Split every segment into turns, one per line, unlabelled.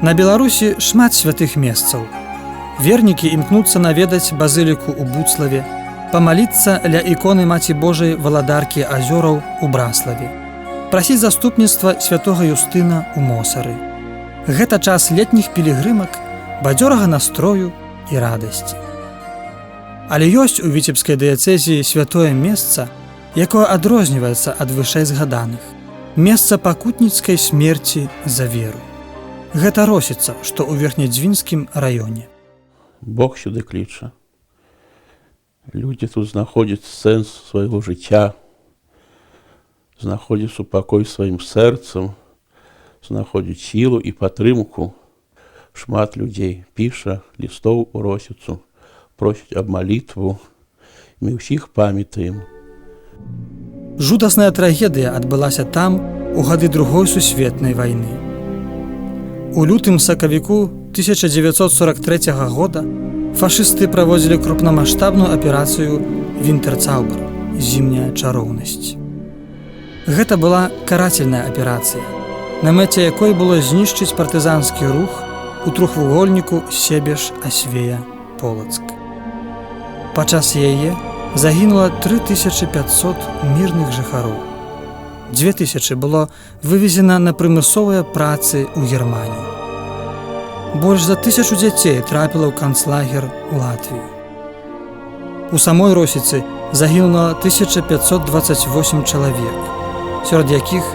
На Беларусі шмат святых месцаў. Вернікі імкнуцца наведаць базыліку ў Буцлаве, памаліцца ля іконы Маці Божай Валадаркі азёраў у Браславе, прасіць заступніцтва святога Юстына ў Мосары. Гэта час летніх пілігрымак, бадзёрага настрою і радасці. Але ёсць у Віцебскай дыяцэзіі святое месца, якое адрозніваецца ад вышэй згаданых. Месца пакутніцкай смерці за веру. Гэта Росіца, што ў Верхнядзвінскім раёне.
Бог сюды кліча. Людзі тут знаходзяць сэнс свайго жыцця, знаходзяць супакой сваім сэрцам, знаходзяць сілу і падтрымку. Шмат людзей піша лістоў у Росіцу, просяць аб малітву. Мы ўсіх памятаем.
Жудасная трагедыя адбылася там у гады Другой сусветнай вайны. У лютым-сакавіку 1943 года фашысты праводзілі крупнамаштабную аперацыю «Вінтэрцаўбар» – «Зімняя чароўнасць». Гэта была карательная аперацыя, на мэце якой было знішчыць партызанскі рух у трохвугольніку Себеж-Асвея-Полацк. Падчас яе загінула 3500 мірных жыхароў. 2000 было вывезена на прымусовыя працы ў Германію. Больш за 1000 дзяцей трапіла ў канцлагер у Латвію. У самой Росіцы загінула 1528 чалавек, сярод якіх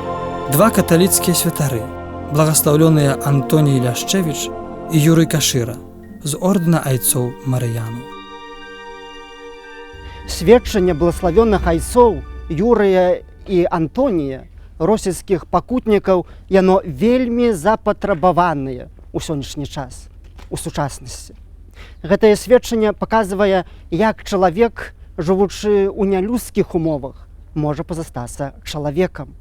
2 каталіцкія святары, благаслаўлёныя Антоній Ляшчэвіч і Юрый Кашыра з ордэна айцоў Марыяну.
Сведчанне благаславённых айцоў Юрыя і Антонія, російскіх пакутнікаў, яно вельмі запатрабаванае ў сённяшні час, у сучаснасці. Гэтае сведчанне паказвае, як чалавек, жывучы ў нялюдскіх умовах, можа пазастацца чалавекам.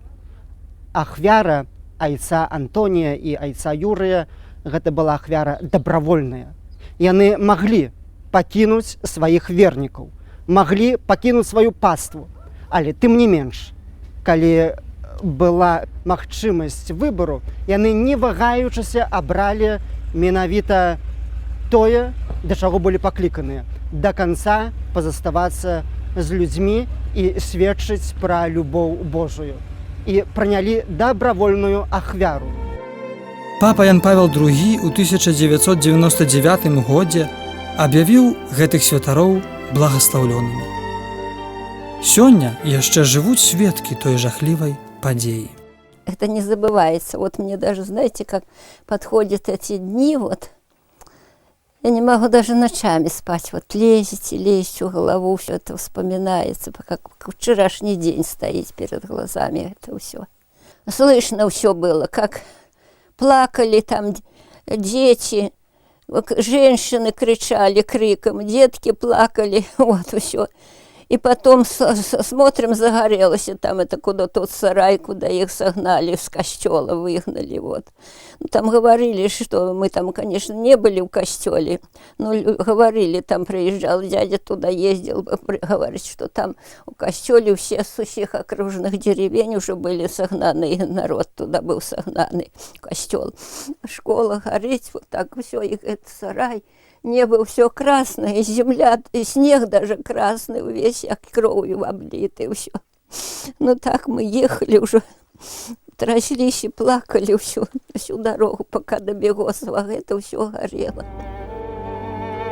Ахвяра айца Антонія і айца Юрыя гэта была ахвяра дабравольная. Яны маглі пакінуць сваіх вернікаў, маглі пакінуць сваю паству, але тым не менш, калі была магчымасць выбару, яны не вагаючыся абралі менавіта тое, да чаго былі пакліканыя, да канца пазаставацца з людзьмі і сведчыць пра любоў Божую. І прынялі дабравольную ахвяру.
Папа Ян Павел II у 1999 годзе аб'явіў гэтых святароў благаслаўлёнымі. Сёння яшчэ жывуць сведкі той жахлівай падзеі.
Это не забывается. Вот мне даже, знаете, как подходят эти дни, вот, я не могу даже ночами спать. Вот лезть в голову, все это вспоминается, как вчерашний день стоит перед глазами, это все. Слышно все было, как плакали там дети, женщины кричали криком, детки плакали, вот все. И потом смотрим, загорелось, и там это куда тот сарай, куда их согнали, с костела выгнали, вот. Там говорили, что мы там, конечно, не были в костеле, но говорили, там приезжал дядя, туда ездил, говорит, что там в костеле все с всех окружных деревень уже были согнаны, и народ туда был согнанный, костел. Школа горит, вот так все, и этот сарай. Небо все красное, и земля, и снег даже красный, весь кровью облитый, все. Ну так мы ехали уже, тряслись и плакали всю дорогу, пока до Бегосова, это все горело.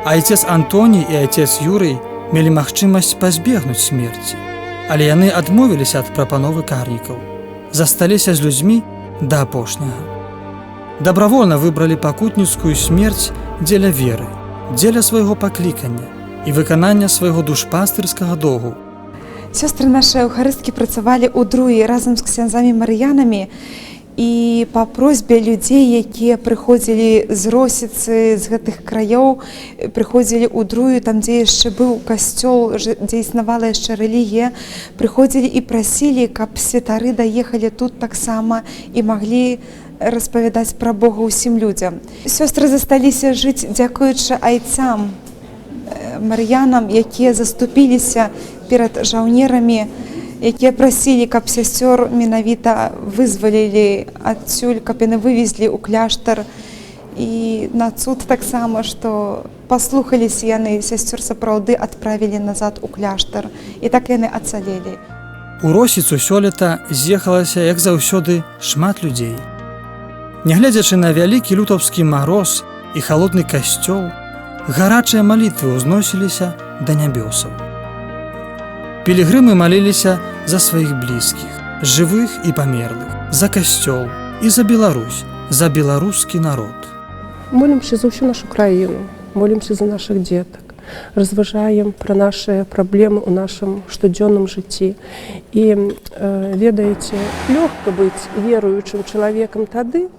Айцец Антоній і айцец Юрый мелі магчымасць пазбегнуць смерці, але яны адмовіліся ад прапановы карнікаў, засталіся з людзьмі да апошняга. Дабравольна выбралі пакутніцкую смерць дзеля веры, дзеля свайго паклікання і выканання свайго душпастырскага доўгу.
Сёстры нашыя эўхарысткі працавалі ў Друі разам з ксяндзамі-марыянамі, і па просьбе людзей, якія прыходзілі з Росіцы, з гэтых краёў, прыходзілі ў Друю, там, дзе яшчэ быў касцёл, дзе існавала яшчэ рэлігія, прыходзілі і прасілі, каб святары даехалі тут таксама і маглі распавядаць пра Бога ўсім людзям. Сёстры засталіся жыць дзякуючы айцам, марыянам, якія заступіліся перад жаўнерамі, якія прасілі, каб сясцёр менавіта вызвалілі адсюль, каб яны вывезлі ў кляштар і на цуд таксама, што паслухаліся яны сясцёр сапраўды адправілі назад у кляштар, і так яны ацалелі.
У Росіцу сёлета з'ехалася, як заўсёды, шмат людзей. Нягледзячы на вялікі лютаўскі мароз і халодны касцёл, гарачыя малітвы ўзносіліся да нябёсаў. Пілігрымы маліліся за сваіх блізкіх, жывых і памерлых, за касцёл і за Беларусь, за беларускі народ.
Молімся за ўсю нашу краіну, молімся за нашых дзетак, разважаем пра нашыя праблемы ў нашым штодзённым жыцці. І, ведаеце, лёгка быць веруючым чалавекам тады,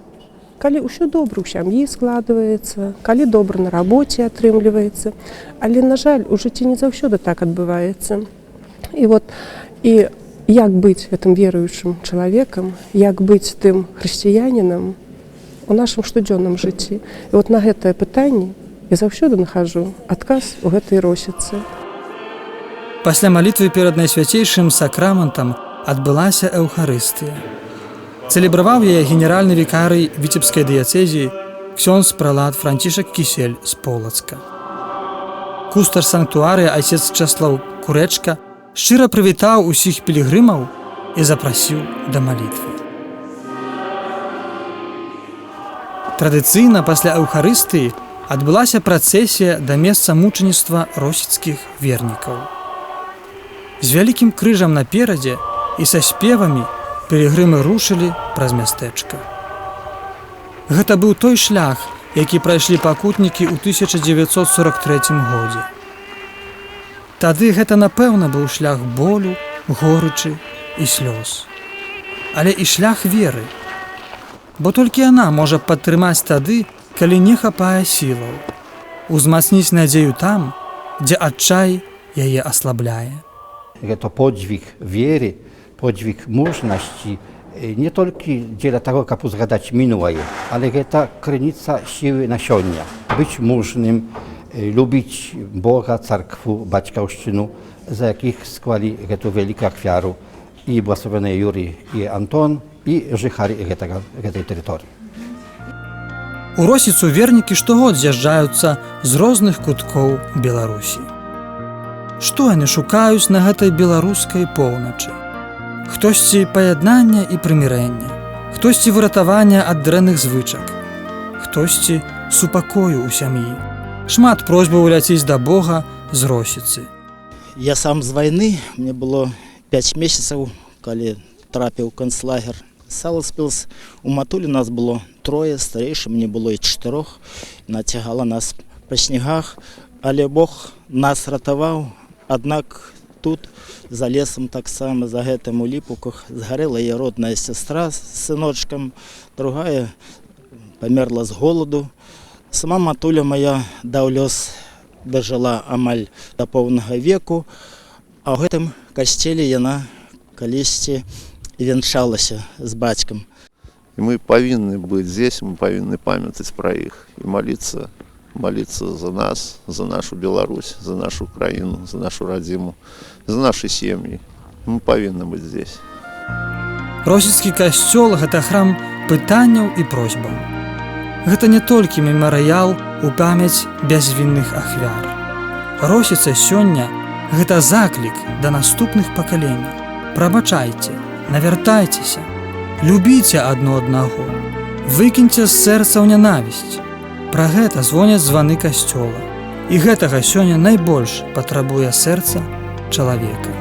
калі ўсё добра ў сям'і складваецца, калі добра на рабоце атрымліваецца. Але, на жаль, у жыцці не заўсёды так адбываецца. І як быць гэтым веруючым чалавекам, як быць тым хрысціянінам у нашым штодзённым жыцці. І на гэтае пытанне я заўсёды нахажу адказ у гэтай Росіцы.
Пасля малітвы перад найсвяцейшым сакраментам адбылася Эўхарыстыя. Цэлебраваў яе генеральны вікарый віцебскай дыяцэзіі ксёндз пралат Францішак Кісель з Полацка. Кустар санктуарыя айцец Часлаў Курэчка шчыра прывітаў усіх пілігрымаў і запрасіў да малітвы. Традыцыйна пасля Эўхарыстыі адбылася працэсія да месца мучаніцтва росіцкіх вернікаў. З вялікім крыжам наперадзе і са спевамі пілігрымы рушылі праз мястэчка. Гэта быў той шлях, які прайшлі пакутнікі ў 1943 годзе. Тады гэта, напэўна, быў шлях болю, горычы і слёз. Але і шлях веры. Бо толькі яна можа падтрымаць тады, калі не хапае сілаў, узмацніць надзею там, дзе адчай яе аслабляе.
Гэта подзвіг веры, подзвіг мужнасці, не толькі дзеля таго, каб узгадаць мінулае, але гэта крыніца сілы на сёння. Быць мужным, любіць Бога, царкву, бацькаўшчыну, за якіх склалі гэту вялікую ахвяру і благословены Юрій і Антон, і жыхары гэтай тэрыторыі.
У Росіцу вернікі штогод з'язджаюцца з розных куткоў Беларусі. Што яны шукаюць на гэтай беларускай поўначы? Хтосьці паяднання і прымірэння, хтосьці выратавання ад дрэнных звычак, хтосьці супакою ў сям'і. Шмат просьбаў уляціць да Бога з Росіцы.
Я сам з вайны, мне было 5 месяцаў, калі трапіў канцлагер. Саласпілс, у Матулі нас было 3, старэйшым мне было і 4, нацягала нас па снегах, але Бог нас ратаваў, аднак тут за лесам таксама, за гэтым у Ліпуках згарэла яе родная сястра з сыночкам, другая памерла з голаду. Сама Матуля моя даў лёс дажыла амаль да поўнага веку, а ў гэтым касцеле яна калісьці вянчалася з бацькам.
И мы повинны быть здесь, мы повинны памятать про их и молиться за нас, за нашу Беларусь, за нашу Украину, за нашу родиму, за наши семьи. Мы повинны быть здесь.
Росіцкі касцёл – гэта храм пытанняў і просьбаў. Гэта не толькі мемарыял у памяць бязвінных ахвяр. Росіца сёння – гэта заклік да наступных пакаленняў. Прабачайце, навяртайцеся, любіце адно аднаго, выкіньце з сэрцаў нянавісць. Пра гэта звоняць званы касцёла. І гэтага сёння найбольш патрабуе сэрца чалавека.